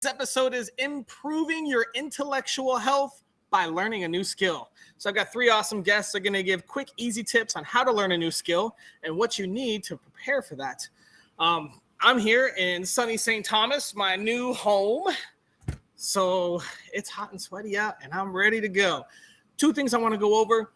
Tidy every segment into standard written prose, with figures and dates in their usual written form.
This episode is improving your intellectual health by learning a new skill. So I've got three awesome guests that are going to give quick, easy tips on how to learn a new skill and what you need to prepare for that. I'm here in sunny St. Thomas, my new home. So it's hot and sweaty out, and I'm ready to go. Two things I want to go over.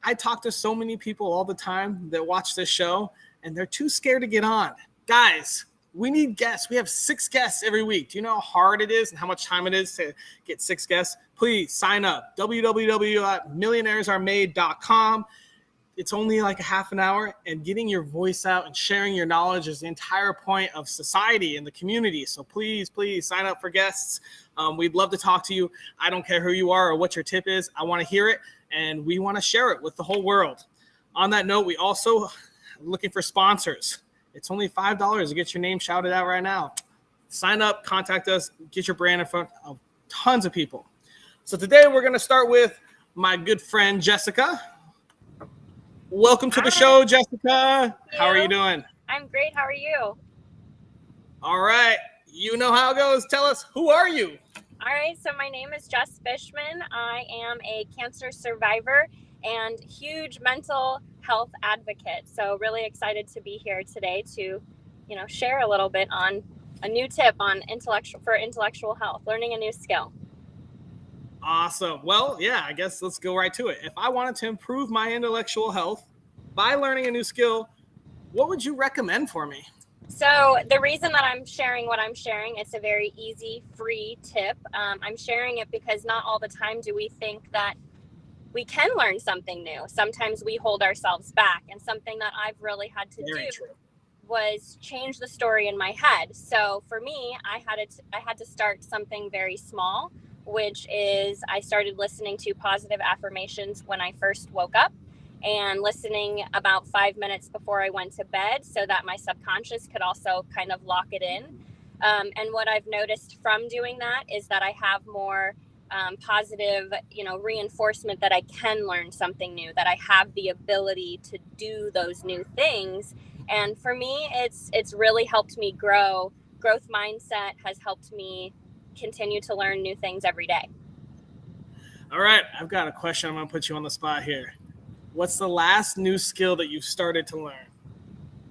I talk to so many people all the time that watch this show, and they're too scared to get on. Guys, we need guests. We have 6 guests every week. Do you know how hard it is and how much time it is to get 6 guests? Please sign up. www.millionairesaremade.com. It's only like a half an hour, and getting your voice out and sharing your knowledge is the entire point of society and the community. So please sign up for guests. We'd love to talk to you. I don't care who you are or what your tip is. I want to hear it, and we want to share it with the whole world. On that note, we also are looking for sponsors. It's only $5 to get your name shouted out right now. Sign up, contact us, get your brand in front of tons of people. So today we're going to start with my good friend, Jessica. Welcome to the show, Jessica. How are you doing? I'm great. How are you? All right. You know how it goes. Tell us, who are you? All right. So my name is Jess Fishman. I am a cancer survivor and huge mental health advocate. So really excited to be here today to, share a little bit on a new tip on intellectual health, learning a new skill. Awesome. Well, yeah, I guess let's go right to it. If I wanted to improve my intellectual health by learning a new skill, what would you recommend for me? So the reason that I'm sharing what I'm sharing, it's a very easy, free tip. I'm sharing it because not all the time do we think that we can learn something new. Sometimes we hold ourselves back, and something that I've really had to do was change the story in my head. So for me, I had to start something very small, which is I started listening to positive affirmations when I first woke up, and listening about 5 minutes before I went to bed so that my subconscious could also kind of lock it in. And what I've noticed from doing that is that I have more positive, reinforcement that I can learn something new, that I have the ability to do those new things. And for me, it's really helped me grow. Growth mindset has helped me continue to learn new things every day. All right. I've got a question. I'm going to put you on the spot here. What's the last new skill that you've started to learn?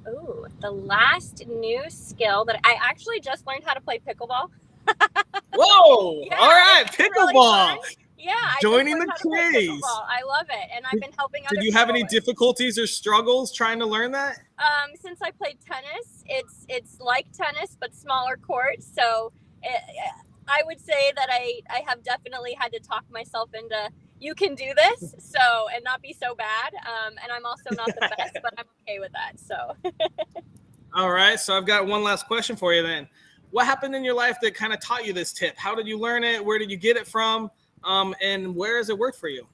Ooh, the last new skill that I actually just learned how to play pickleball. Whoa! Yeah, all right, pickleball. Really I joining the craze. I love it, and I've been helping other people. Did you have any difficulties or struggles trying to learn that? Since I played tennis, it's like tennis but smaller courts. So I would say that I have definitely had to talk myself into, you can do this, so, and not be so bad. And I'm also not the best, but I'm okay with that. So. All right. So I've got one last question for you then. What happened in your life that kind of taught you this tip? How did you learn it? Where did you get it from? And where has it worked for you?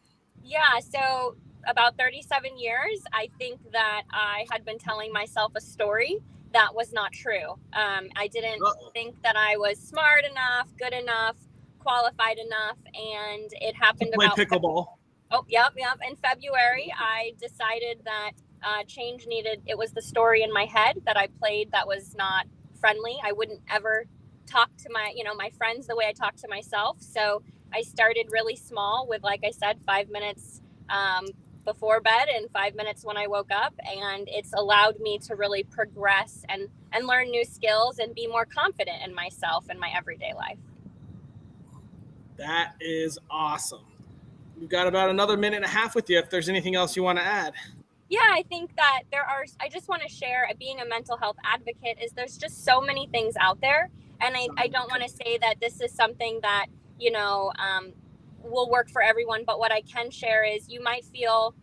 Yeah. So about 37 years, I think that I had been telling myself a story that was not true. I didn't think that I was smart enough, good enough, qualified enough, and it happened about pickleball. Yep. In February, I decided that change needed. It was the story in my head that I played that was not friendly. I wouldn't ever talk to my friends the way I talk to myself. So I started really small with, like I said, 5 minutes before bed and 5 minutes when I woke up, and it's allowed me to really progress and learn new skills and be more confident in myself in my everyday life. That is awesome. We've got about another minute and a half with you if there's anything else you want to add. Yeah, I think that I just want to share, being a mental health advocate, is there's just so many things out there. And I don't want to say that this is something that, will work for everyone. But what I can share is you might feel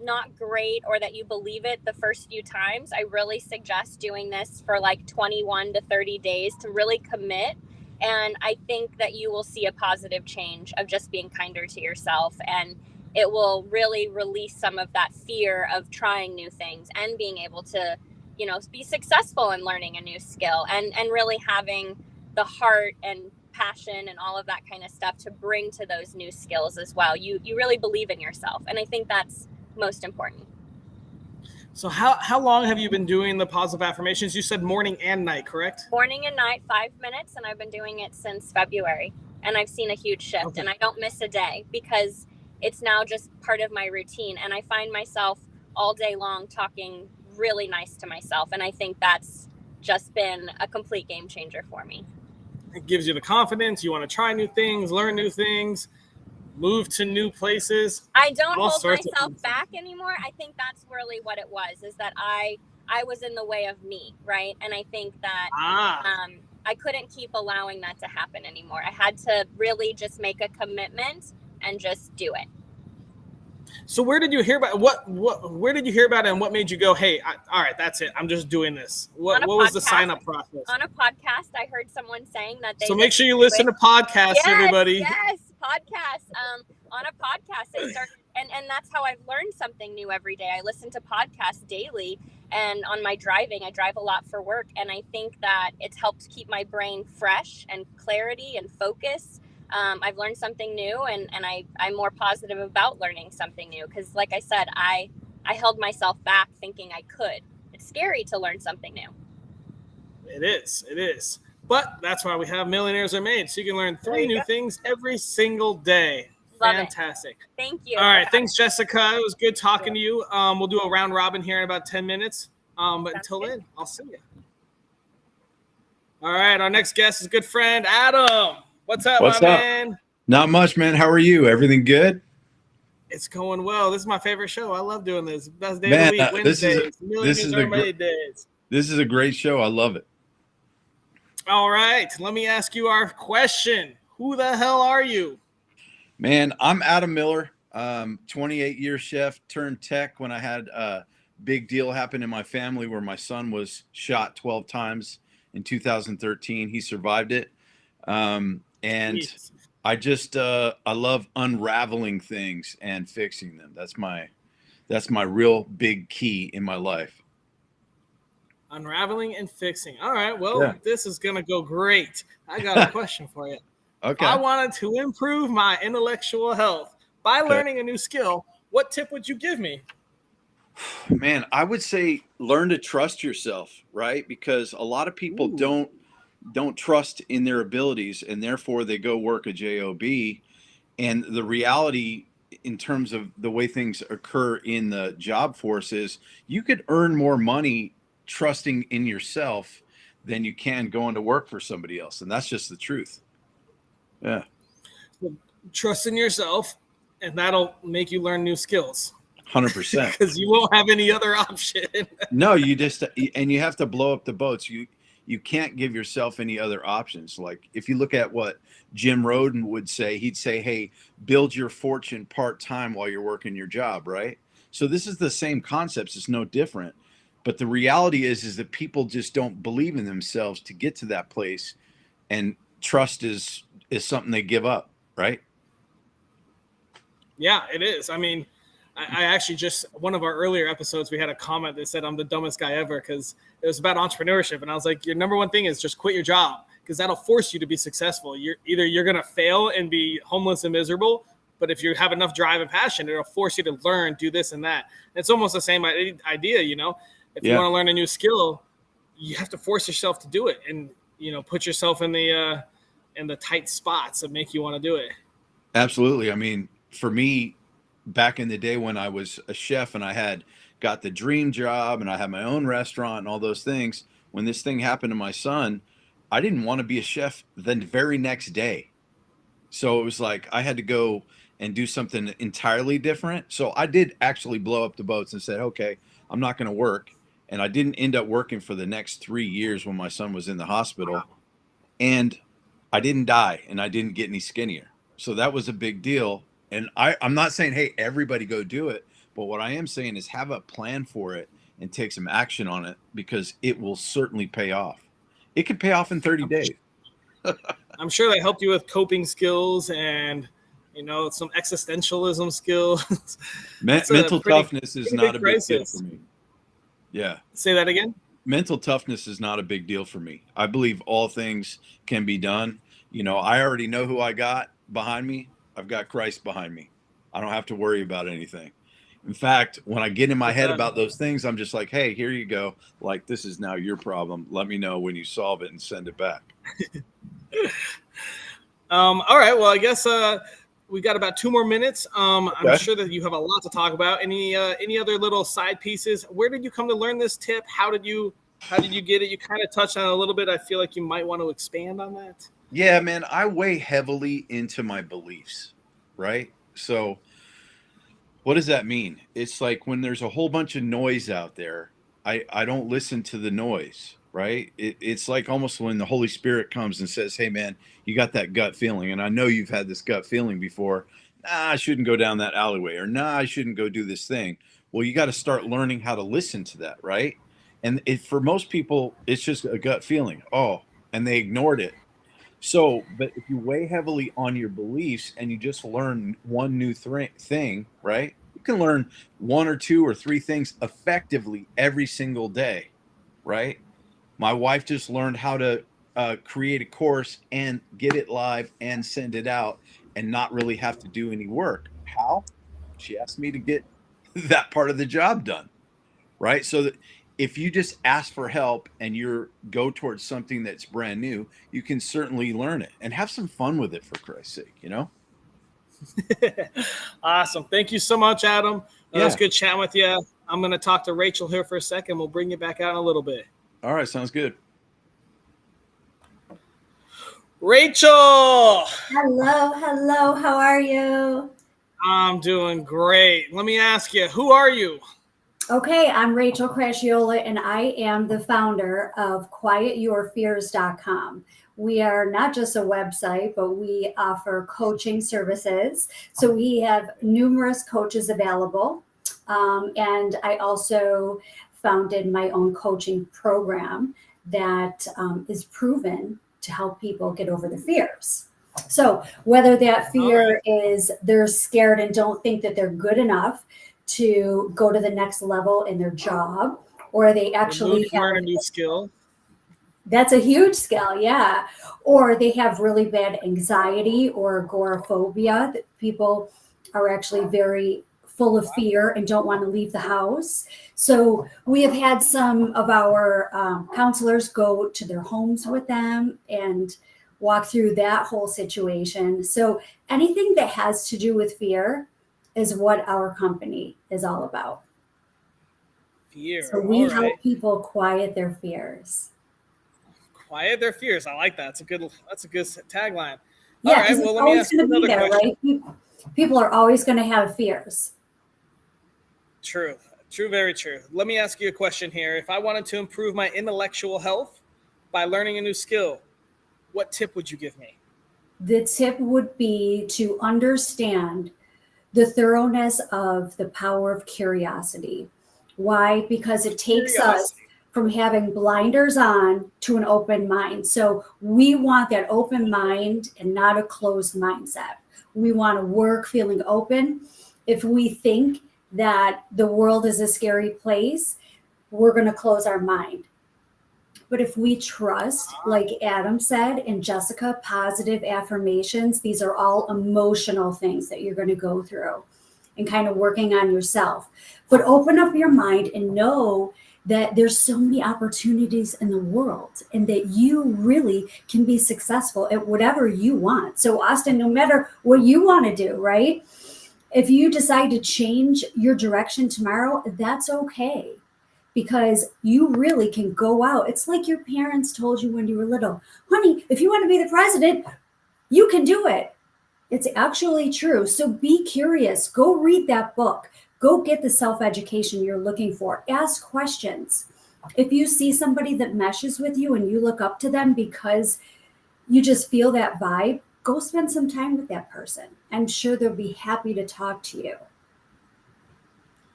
not great, or that you believe it the first few times. I really suggest doing this for like 21 to 30 days to really commit. And I think that you will see a positive change of just being kinder to yourself, and it will really release some of that fear of trying new things and being able to, be successful in learning a new skill, and really having the heart and passion and all of that kind of stuff to bring to those new skills as well. You really believe in yourself. And I think that's most important. So how long have you been doing the positive affirmations? You said morning and night, correct? Morning and night, 5 minutes, and I've been doing it since February. And I've seen a huge shift, Okay. and I don't miss a day because it's now just part of my routine. And I find myself all day long talking really nice to myself. And I think that's just been a complete game changer for me. It gives you the confidence. You want to try new things, learn new things, move to new places. I don't hold myself back anymore. I think that's really what it was, is that I was in the way of me, right? And I think that I couldn't keep allowing that to happen anymore. I had to really just make a commitment and just do it. So where did you hear about where did you hear about it, and what made you go, hey, all right, that's it, I'm just doing this? What was the sign up process? On a podcast, I heard someone saying that they. So make sure you listen to podcasts, yes, everybody. Yes, podcasts. On a podcast, I started, and that's how I've learned something new every day. I listen to podcasts daily, and on my driving, I drive a lot for work, and I think that it's helped keep my brain fresh and clarity and focus. I've learned something new, and I'm more positive about learning something new because, like I said, I held myself back thinking I could. It's scary to learn something new. It is. But that's why we have Millionaires Are Made, so you can learn 3 new things every single day. Love Fantastic. It. Thank you. All right. Thanks, Jessica. It was good talking to you. We'll do a round robin here in about 10 minutes. But until then, I'll see you. All right. Our next guest is a good friend, Adam. What's up, man? Not much, man. How are you? Everything good? It's going well. This is my favorite show. I love doing this. Best day of the week, Wednesdays. This is a great show. I love it. All right. Let me ask you our question. Who the hell are you? Man, I'm Adam Miller, 28-year chef turned tech when I had a big deal happen in my family where my son was shot 12 times in 2013. He survived it. And Jeez. I love unraveling things and fixing them. That's my real big key in my life. Unraveling and fixing. All right. Well, This is going to go great. I got a question for you. Okay. If I wanted to improve my intellectual health by learning a new skill, what tip would you give me? Man, I would say learn to trust yourself, right? Because a lot of people don't trust in their abilities, and therefore they go work a job. And the reality in terms of the way things occur in the job force is you could earn more money trusting in yourself than you can going to work for somebody else. And that's just the truth. Yeah. Trust in yourself, and that'll make you learn new skills. 100%. Because you won't have any other option. No, you have to blow up the boats. You can't give yourself any other options. Like if you look at what Jim Rohn would say, he'd say, hey, build your fortune part-time while you're working your job, right? So this is the same concepts. It's no different. But the reality is that people just don't believe in themselves to get to that place. And trust is something they give up, right? Yeah, it is. I mean, I actually just, one of our earlier episodes, we had a comment that said I'm the dumbest guy ever because it was about entrepreneurship. And I was like, your number one thing is just quit your job because that'll force you to be successful. You're going to fail and be homeless and miserable. But if you have enough drive and passion, it'll force you to learn, do this and that. It's almost the same idea, you know. If you want to learn a new skill, you have to force yourself to do it and, put yourself in the tight spots that make you want to do it. Absolutely. I mean, for me, back in the day when I was a chef and I had got the dream job and I had my own restaurant and all those things, when this thing happened to my son, I didn't want to be a chef the very next day. So it was like I had to go and do something entirely different. So I did actually blow up the boats and said, okay, I'm not going to work. And I didn't end up working for the next 3 years when my son was in the hospital. And I didn't die and I didn't get any skinnier. So that was a big deal. And I'm not saying, hey, everybody go do it. But what I am saying is have a plan for it and take some action on it because it will certainly pay off. It could pay off in 30 days. I'm sure that helped you with coping skills and, some existentialism skills. Mental toughness is not a big deal for me. Yeah. Say that again. Mental toughness is not a big deal for me. I believe all things can be done. I already know who I got behind me. I've got Christ behind me. I don't have to worry about anything. In fact, when I get in my head about those things, I'm just like, hey, here you go. Like, this is now your problem. Let me know when you solve it and send it back. All right. Well, I guess we got about 2 more minutes. I'm Okay. sure that you have a lot to talk about. Any other little side pieces? Where did you come to learn this tip? How did you get it? You kind of touched on it a little bit. I feel like you might want to expand on that. Yeah, man, I weigh heavily into my beliefs, right? So what does that mean? It's like when there's a whole bunch of noise out there, I don't listen to the noise, right? It's like almost when the Holy Spirit comes and says, hey, man, you got that gut feeling. And I know you've had this gut feeling before. Nah, I shouldn't go down that alleyway, or nah, I shouldn't go do this thing. Well, you got to start learning how to listen to that, right? And for most people, it's just a gut feeling. Oh, and they ignored it. So, but if you weigh heavily on your beliefs and you just learn one new thing, right? You can learn 1 or 2 or 3 things effectively every single day, right? My wife just learned how to create a course and get it live and send it out and not really have to do any work. How? She asked me to get that part of the job done, right? So that if you just ask for help and you're go towards something that's brand new, you can certainly learn it and have some fun with it, for Christ's sake, you know? Awesome. Thank you so much, Adam. It was Yeah. good chatting with you. I'm going to talk to Rachel here for a second. We'll bring you back out in a little bit. All right. Sounds good. Rachel. Hello, hello. How are you? I'm doing great. Let me ask you, who are you? Okay, I'm Rachel Crashiola, and I am the founder of QuietYourFears.com. We are not just a website, but we offer coaching services. So we have numerous coaches available. And I also founded my own coaching program that is proven to help people get over the fears. So whether that fear is they're scared and don't think that they're good enough to go to the next level in their job, or they actually learn a new skill. That's a huge skill, yeah. Or they have really bad anxiety or agoraphobia, that people are actually very full of fear and don't want to leave the house. So we have had some of our counselors go to their homes with them and walk through that whole situation. So anything that has to do with fear is what our company is all about. Fear. So we help people quiet their fears. Quiet their fears. I like that. That's a good tagline. Yeah, all right. Well, let me ask you another question. Right? People are always going to have fears. True, very true. Let me ask you a question here. If I wanted to improve my intellectual health by learning a new skill, what tip would you give me? The tip would be to understand the thoroughness of the power of curiosity. Why? Because it takes us from having blinders on to an open mind. So we want that open mind and not a closed mindset. We want to work feeling open. If we think that the world is a scary place, we're going to close our mind. But if we trust, like Adam said, and Jessica, positive affirmations, these are all emotional things that you're going to go through and kind of working on yourself. But open up your mind and know that there's so many opportunities in the world and that you really can be successful at whatever you want. So Austin, no matter what you want to do, right? If you decide to change your direction tomorrow, that's okay. Because you really can go out. It's like your parents told you when you were little, honey, if you want to be the president, you can do it. It's actually true. So be curious. Go read that book. Go get the self-education you're looking for. Ask questions. If you see somebody that meshes with you and you look up to them because you just feel that vibe, go spend some time with that person. I'm sure they'll be happy to talk to you.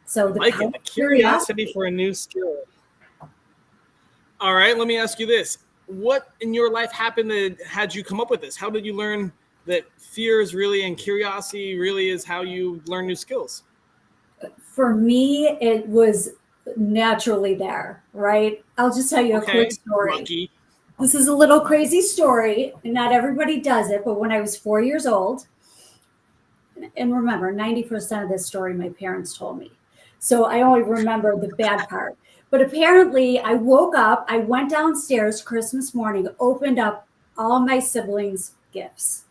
So the curiosity for a new skill. All right, let me ask you this. What in your life happened that had you come up with this? How did you learn that fear is really and curiosity really is how you learn new skills? For me, it was naturally there, right? I'll just tell you a quick story. Lucky. This is a little crazy story, and not everybody does it, but when I was 4 years old, and remember, 90% of this story my parents told me. So I only remember the bad part. But apparently I woke up, I went downstairs Christmas morning, opened up all my siblings' gifts.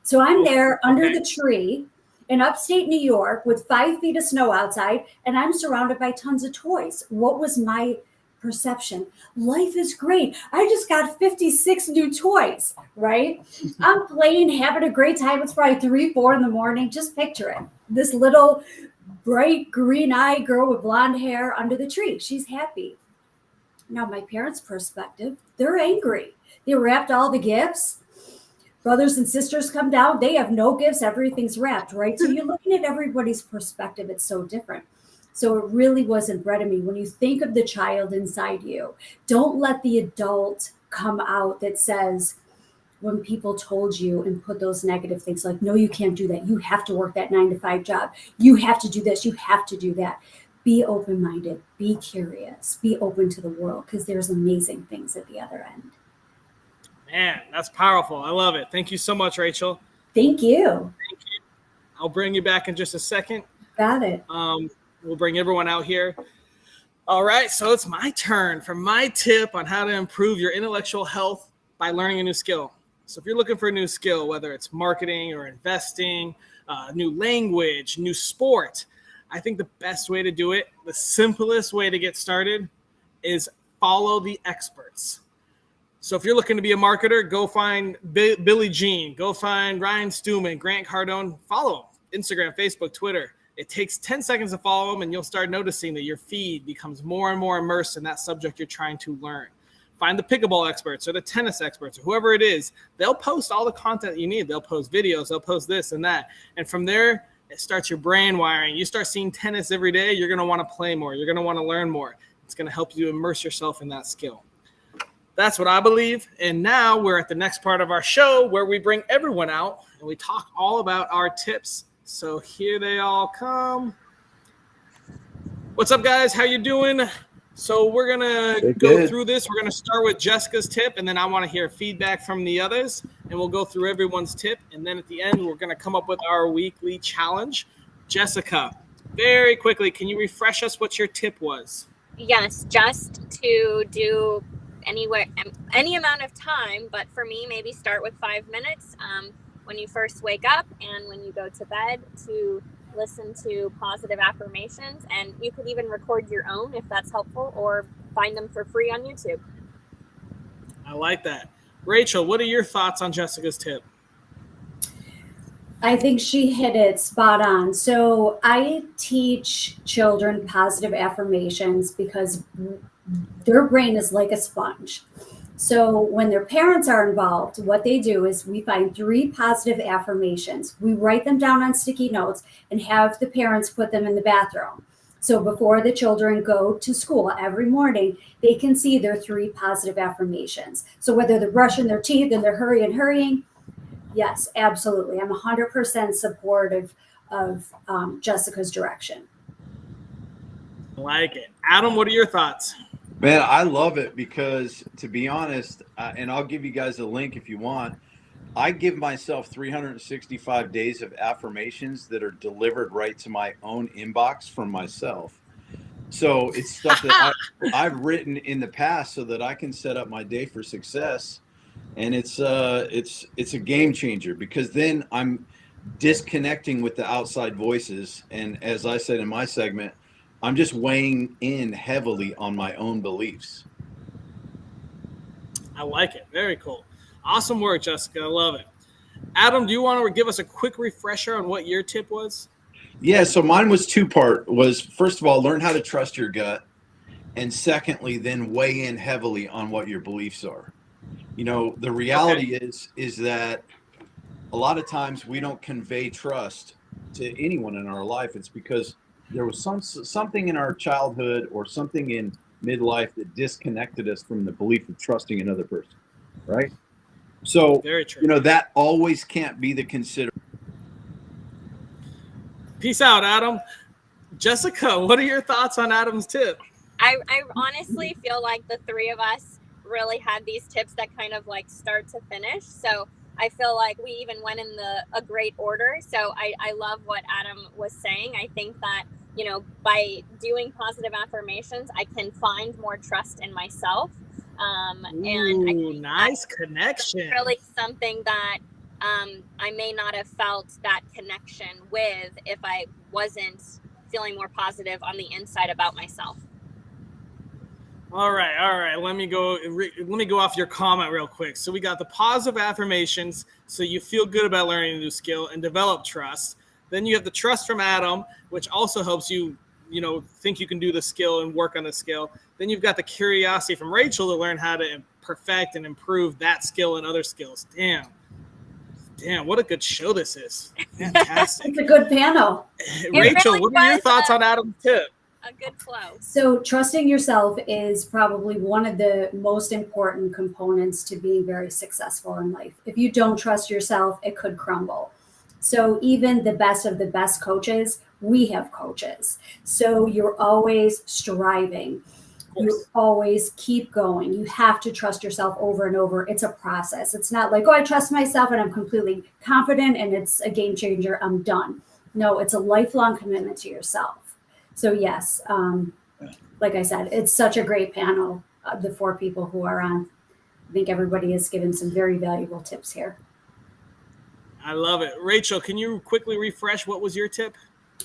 So I'm there under the tree in upstate New York with 5 feet of snow outside, and I'm surrounded by tons of toys. What was my perception? Life is great. I just got 56 new toys, right? I'm playing, having a great time. It's probably 3, 4 in the morning. Just picture it. This little bright green-eyed girl with blonde hair under the tree. She's happy. Now, my parents' perspective, they're angry. They wrapped all the gifts. Brothers and sisters come down. They have no gifts. Everything's wrapped, right? So you're looking at everybody's perspective. It's so different. So it really wasn't bred in me. When you think of the child inside you, don't let the adult come out that says, when people told you and put those negative things like, no, you can't do that. You have to work that 9-to-5 job. You have to do this. You have to do that. Be open-minded. Be curious. Be open to the world, because there's amazing things at the other end. Man, that's powerful. I love it. Thank you so much, Rachel. Thank you. Thank you. I'll bring you back in just a second. Got it. We'll bring everyone out here. All right, so it's my turn for my tip on how to improve your intellectual health by learning a new skill. So if you're looking for a new skill, whether it's marketing or investing, new language, new sport, I think the best way to do it, the simplest way to get started, is follow the experts. So if you're looking to be a marketer, go find Billie Jean, go find Ryan Stewman, Grant Cardone, follow them. Instagram, Facebook, Twitter. It takes 10 seconds to follow them, and you'll start noticing that your feed becomes more and more immersed in that subject you're trying to learn. Find the pickleball experts or the tennis experts or whoever it is. They'll post all the content you need. They'll post videos. They'll post this and that. And from there, it starts your brain wiring. You start seeing tennis every day. You're going to want to play more. You're going to want to learn more. It's going to help you immerse yourself in that skill. That's what I believe. And now we're at the next part of our show where we bring everyone out and we talk all about our tips. So here they all come. What's up, guys? How you doing? So we're going to go through this. We're going to start with Jessica's tip, and then I want to hear feedback from the others, and we'll go through everyone's tip. And then at the end, we're going to come up with our weekly challenge. Jessica, very quickly, can you refresh us what your tip was? Yes, just to do any amount of time, but for me, maybe start with 5 minutes when you first wake up and when you go to bed, to listen to positive affirmations, and you could even record your own if that's helpful, or find them for free on YouTube. I like that. Rachel, what are your thoughts on Jessica's tip? I think she hit it spot on. So I teach children positive affirmations because their brain is like a sponge. So when their parents are involved, what they do is we find 3 positive affirmations. We write them down on sticky notes and have the parents put them in the bathroom. So before the children go to school every morning, they can see their 3 positive affirmations. So whether they're brushing their teeth and they're hurrying, yes, absolutely. I'm 100% supportive of Jessica's direction. I like it. Adam, what are your thoughts? Man, I love it because, to be honest, and I'll give you guys a link if you want, I give myself 365 days of affirmations that are delivered right to my own inbox from myself. So it's stuff that I've written in the past so that I can set up my day for success. And it's a game changer, because then I'm disconnecting with the outside voices. And as I said in my segment, I'm just weighing in heavily on my own beliefs. I like it. Very cool. Awesome work, Jessica. I love it. Adam, do you want to give us a quick refresher on what your tip was? Yeah, so mine was 2-part. Was, first of all, learn how to trust your gut. And secondly, then weigh in heavily on what your beliefs are. You know, the reality is that a lot of times we don't convey trust to anyone in our life. It's because there was something in our childhood or something in midlife that disconnected us from the belief of trusting another person, right? So, you know, that always can't be the consideration. Peace out, Adam. Jessica, what are your thoughts on Adam's tip? I honestly feel like the 3 of us really had these tips that kind of like start to finish. So I feel like we even went in a great order. So I love what Adam was saying. I think that, you know, by doing positive affirmations, I can find more trust in myself. And I think nice connection. really something that I may not have felt that connection with if I wasn't feeling more positive on the inside about myself. All right. Let me go off your comment real quick. So we got the positive affirmations, so you feel good about learning a new skill and develop trust. Then you have the trust from Adam, which also helps you, you know, think you can do the skill and work on the skill. Then you've got the curiosity from Rachel to learn how to perfect and improve that skill and other skills. Damn, what a good show this is. Fantastic. It's a good panel. Rachel, really, what are your thoughts on Adam's tip? A good flow. So trusting yourself is probably one of the most important components to being very successful in life. If you don't trust yourself, it could crumble. So even the best of the best coaches, we have coaches. So you're always striving. You always keep going. You have to trust yourself over and over. It's a process. It's not like, oh, I trust myself and I'm completely confident and it's a game changer. I'm done. No, it's a lifelong commitment to yourself. So yes, like I said, it's such a great panel. The 4 people who are on, I think everybody has given some very valuable tips here. I love it. Rachel, can you quickly refresh what was your tip?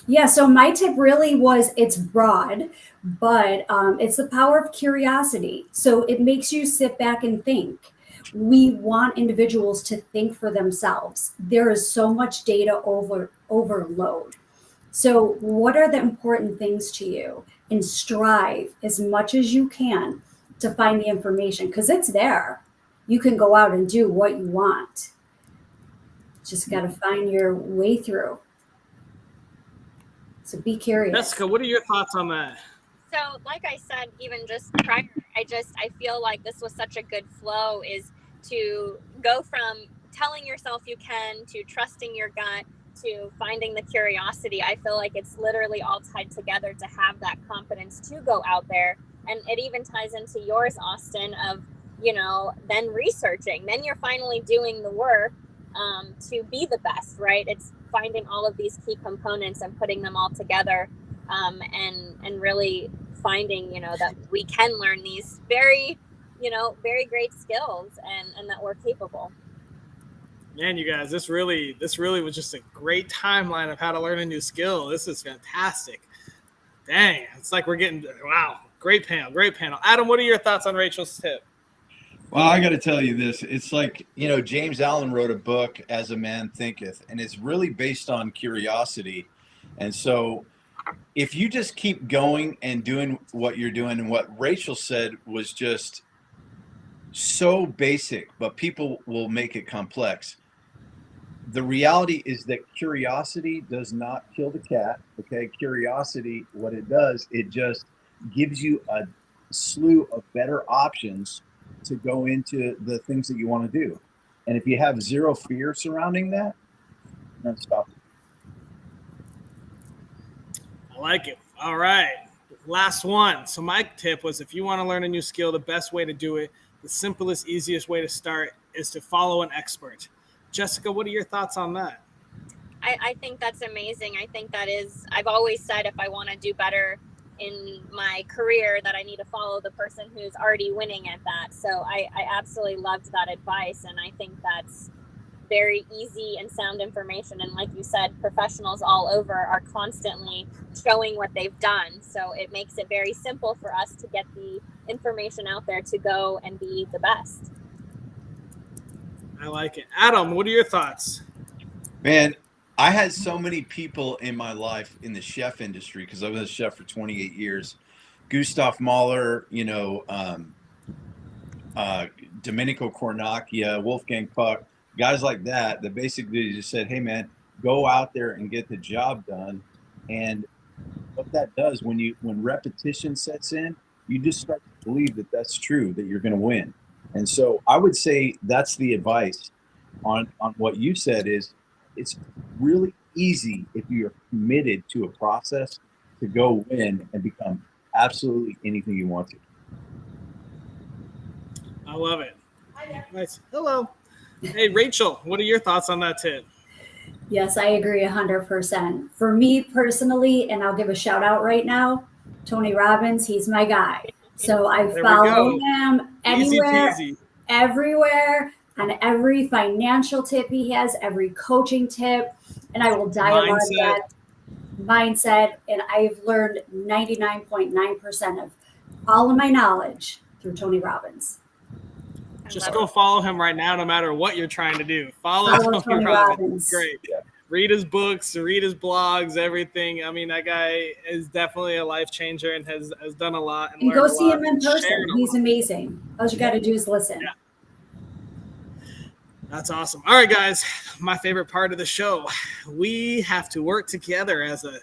Yeah, so my tip really was, it's broad, but it's the power of curiosity. So it makes you sit back and think. We want individuals to think for themselves. There is so much data overload. So what are the important things to you? And strive as much as you can to find the information, because it's there. You can go out and do what you want. Just got to find your way through. So be curious. Jessica, what are your thoughts on that? So like I said, even just prior, I feel like this was such a good flow, is to go from telling yourself you can to trusting your gut to finding the curiosity. I feel like it's literally all tied together to have that confidence to go out there. And it even ties into yours, Austin, of, you know, then researching, then you're finally doing the work to be the best, right? It's finding all of these key components and putting them all together, and really finding, you know, that we can learn these very, you know, very great skills and that we're capable. Man, you guys, this really was just a great timeline of how to learn a new skill. This is fantastic. Dang, it's like we're getting, wow, great panel. Adam, what are your thoughts on Rachel's tip? Well, I got to tell you this. It's like, you know, James Allen wrote a book, As a Man Thinketh, and it's really based on curiosity. And so if you just keep going and doing what you're doing, and what Rachel said was just so basic, but people will make it complex. The reality is that curiosity does not kill the cat. Okay. Curiosity, what it does, it just gives you a slew of better options to go into the things that you want to do. And if you have zero fear surrounding that, then stop it. I like it. All right. Last one. So my tip was, if you want to learn a new skill, the best way to do it, the simplest, easiest way to start is to follow an expert. Jessica, what are your thoughts on that? I think that's amazing. I think that is, I've always said, if I want to do better in my career, that I need to follow the person who's already winning at that. So I absolutely loved that advice. And I think that's very easy and sound information. And like you said, professionals all over are constantly showing what they've done. So it makes it very simple for us to get the information out there to go and be the best. I like it. Adam, what are your thoughts? Man, I had so many people in my life in the chef industry, because I was a chef for 28 years. Gustav Mahler, you know, Domenico Cornacchia, Wolfgang Puck, guys like that basically just said, hey, man, go out there and get the job done. And what that does, when repetition sets in, you just start to believe that that's true, that you're going to win. And so I would say that's the advice on what you said, is it's really easy, if you're committed to a process, to go win and become absolutely anything you want to. I love it. Nice. Hello. Hey, Rachel, what are your thoughts on that tip? Yes, I agree 100%. For me personally, and I'll give a shout out right now, Tony Robbins, he's my guy. So I There we follow go. him Easy anywhere, peasy. everywhere, on every financial tip he has, every coaching tip, and I will dialogue that mindset. And I've learned 99.9% of all of my knowledge through Tony Robbins. Just go follow him right now, no matter what you're trying to do. Follow Tony Robbins. Great. Yeah. Read his books, read his blogs, everything. I mean, that guy is definitely a life changer and has done a lot. And go see him in person. He's amazing. All you got to do is listen. Yeah. That's awesome. All right, guys, my favorite part of the show. We have to work together as a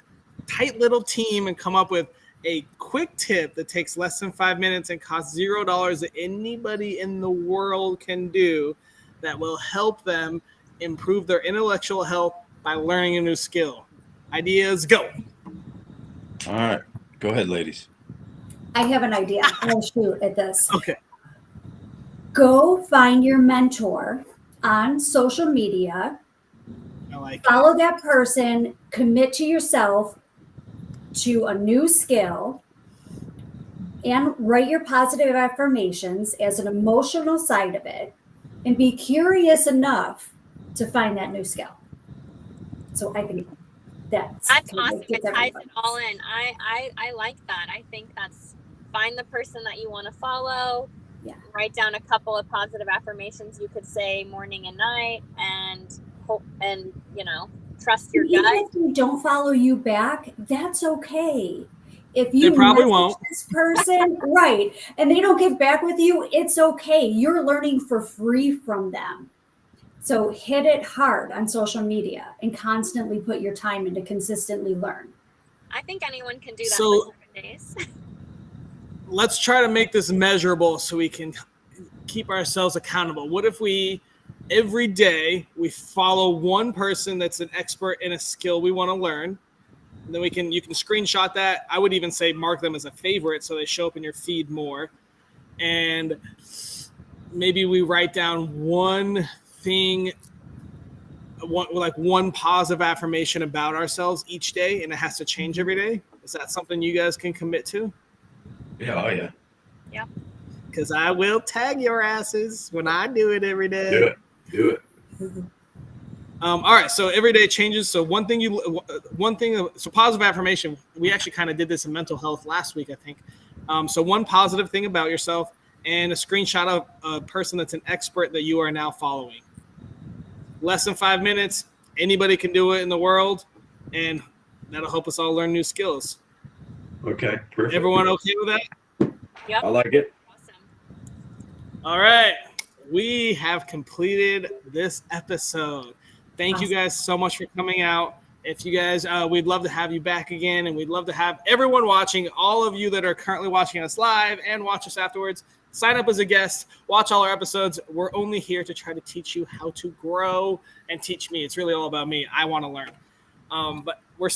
tight little team and come up with a quick tip that takes less than 5 minutes and costs $0 that anybody in the world can do that will help them improve their intellectual health by learning a new skill. Ideas, go. All right. Go ahead, ladies. I have an idea. I'll shoot at this. Okay. Go find your mentor on social media. I like Follow that person. Commit to yourself to a new skill and write your positive affirmations as an emotional side of it, and be curious enough to find that new skill. So I think that's awesome. It ties it all in. I like that. I think that's find the person that you want to follow. Yeah. Write down a couple of positive affirmations you could say morning and night, and hope, and trust your gut. Even if they don't follow you back, that's okay. If you they probably won't. This person, right, and they don't get back with you, it's okay. You're learning for free from them. So hit it hard on social media and constantly put your time into consistently learn. I think anyone can do that So, for 7 days. Let's try to make this measurable so we can keep ourselves accountable. What if every day we follow one person that's an expert in a skill we want to learn? And then you can screenshot that. I would even say mark them as a favorite so they show up in your feed more. And maybe we write down one thing, one positive affirmation about ourselves each day, and it has to change every day. Is that something you guys can commit to? Yeah, oh yeah. Yeah. Because I will tag your asses when I do it every day. Do it. All right, so everyday changes. So so positive affirmation. We actually kind of did this in mental health last week, I think. So one positive thing about yourself and a screenshot of a person that's an expert that you are now following. Less than 5 minutes. Anybody can do it in the world, and that'll help us all learn new skills. Okay, perfect. Everyone okay with that? Yep. I like it. Awesome. All right. We have completed this episode. Thank you guys so much for coming out. If you guys, we'd love to have you back again, and we'd love to have everyone watching, all of you that are currently watching us live and watch us afterwards, sign up as a guest, watch all our episodes. We're only here to try to teach you how to grow and teach me. It's really all about me. I want to learn. But we're